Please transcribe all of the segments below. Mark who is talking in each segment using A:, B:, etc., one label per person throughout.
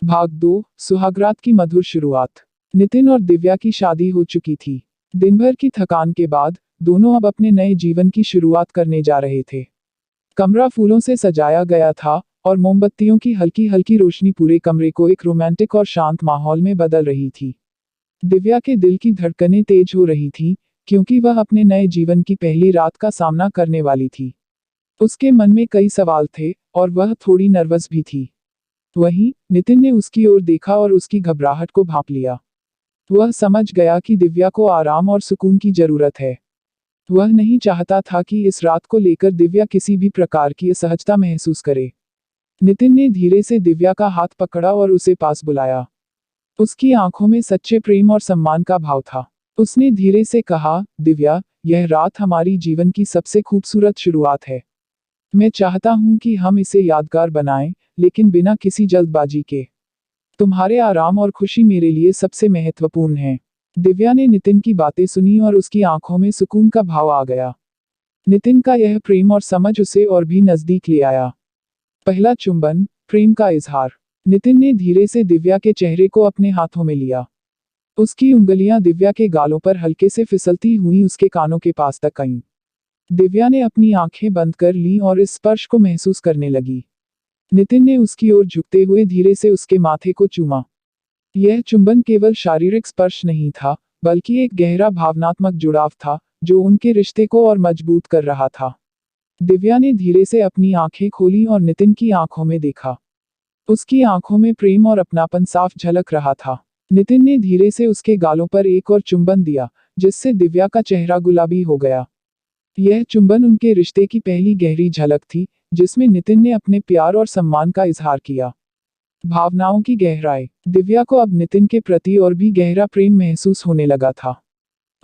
A: भाग 2 सुहागरात की मधुर शुरुआत। नितिन और दिव्या की शादी हो चुकी थी। दिन भर की थकान के बाद दोनों अब अपने नए जीवन की शुरुआत करने जा रहे थे। कमरा फूलों से सजाया गया था और मोमबत्तियों की हल्की हल्की रोशनी पूरे कमरे को एक रोमांटिक और शांत माहौल में बदल रही थी। दिव्या के दिल की धड़कनें तेज हो रही थीं, क्योंकि वह अपने नए जीवन की पहली रात का सामना करने वाली थी। उसके मन में कई सवाल थे और वह थोड़ी नर्वस भी थी। वहीं नितिन ने उसकी ओर देखा और उसकी घबराहट को भांप लिया। वह समझ गया कि दिव्या को आराम और सुकून की जरूरत है। वह नहीं चाहता था कि इस रात को लेकर दिव्या किसी भी प्रकार की असहजता महसूस करे। नितिन ने धीरे से दिव्या का हाथ पकड़ा और उसे पास बुलाया। उसकी आंखों में सच्चे प्रेम और सम्मान का भाव था। उसने धीरे से कहा, दिव्या, यह रात हमारी जीवन की सबसे खूबसूरत शुरुआत है। मैं चाहता हूं कि हम इसे यादगार बनाएं, लेकिन बिना किसी जल्दबाजी के। तुम्हारे आराम और खुशी मेरे लिए सबसे महत्वपूर्ण है। दिव्या ने नितिन की बातें सुनी और उसकी आंखों में सुकून का भाव आ गया। नितिन का यह प्रेम और समझ उसे और भी नजदीक ले आया। पहला चुंबन, प्रेम का इजहार। नितिन ने धीरे से दिव्या के चेहरे को अपने हाथों में लिया। उसकी उंगलियां दिव्या के गालों पर हल्के से फिसलती हुई उसके कानों के पास तक आईं। दिव्या ने अपनी आंखें बंद कर लीं और इस स्पर्श को महसूस करने लगी। नितिन ने उसकी ओर झुकते हुए धीरे से उसके माथे को चूमा। यह चुंबन केवल शारीरिक स्पर्श नहीं था, बल्कि एक गहरा भावनात्मक जुड़ाव था, जो उनके रिश्ते को और मजबूत कर रहा था। दिव्या ने धीरे से अपनी आंखें खोली और नितिन की आंखों में देखा। उसकी आंखों में प्रेम और अपनापन साफ झलक रहा था। नितिन ने धीरे से उसके गालों पर एक और चुंबन दिया, जिससे दिव्या का चेहरा गुलाबी हो गया। यह चुंबन उनके रिश्ते की पहली गहरी झलक थी, जिसमें नितिन ने अपने प्यार और सम्मान का इजहार किया। भावनाओं की गहराई। दिव्या को अब नितिन के प्रति और भी गहरा प्रेम महसूस होने लगा था।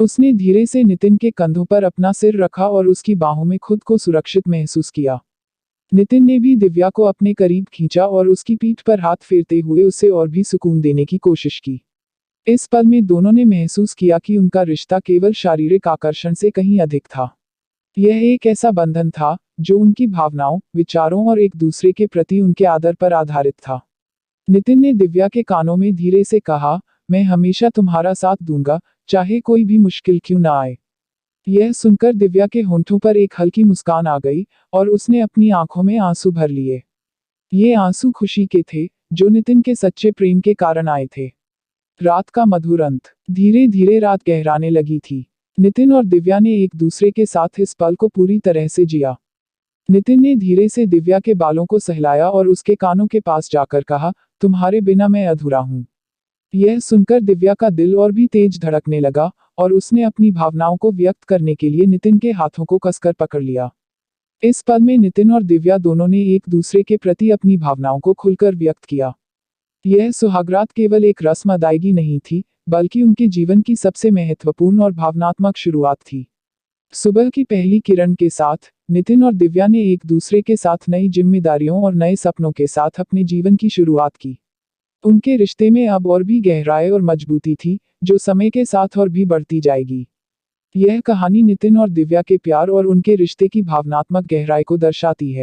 A: उसने धीरे से नितिन के कंधों पर अपना सिर रखा और उसकी बाहों में खुद को सुरक्षित महसूस किया। नितिन ने भी दिव्या को अपने करीब खींचा और उसकी पीठ पर हाथ फेरते हुए उसे और भी सुकून देने की कोशिश की। इस पल में दोनों ने महसूस किया कि उनका रिश्ता केवल शारीरिक आकर्षण से कहीं अधिक था। यह एक ऐसा बंधन था जो उनकी भावनाओं, विचारों और एक दूसरे के प्रति उनके आदर पर आधारित था। नितिन ने दिव्या के कानों में धीरे से कहा, मैं हमेशा तुम्हारा साथ दूंगा, चाहे कोई भी मुश्किल क्यों ना आए। यह सुनकर दिव्या के होंठों पर एक हल्की मुस्कान आ गई और उसने अपनी आंखों में आंसू भर लिए। ये आंसू खुशी के थे, जो नितिन के सच्चे प्रेम के कारण आए थे। रात का मधुर अंत। धीरे धीरे रात गहराने लगी थी। नितिन और दिव्या ने एक दूसरे के साथ इस पल को पूरी तरह से जिया। नितिन ने धीरे से दिव्या के बालों को सहलाया और उसके कानों के पास जाकर कहा, तुम्हारे बिना मैं अधूरा हूं। यह सुनकर दिव्या का दिल और भी तेज धड़कने लगा और उसने अपनी भावनाओं को व्यक्त करने के लिए नितिन के हाथों को कसकर पकड़ लिया। इस पल में नितिन और दिव्या दोनों ने एक दूसरे के प्रति अपनी भावनाओं को खुलकर व्यक्त किया। यह सुहागरात केवल एक रस्म अदायगी नहीं थी, बल्कि उनके जीवन की सबसे महत्वपूर्ण और भावनात्मक शुरुआत थी। सुबह की पहली किरण के साथ नितिन और दिव्या ने एक दूसरे के साथ नई जिम्मेदारियों और नए सपनों के साथ अपने जीवन की शुरुआत की। उनके रिश्ते में अब और भी गहराई और मजबूती थी, जो समय के साथ और भी बढ़ती जाएगी। यह कहानी नितिन और दिव्या के प्यार और उनके रिश्ते की भावनात्मक गहराई को दर्शाती है।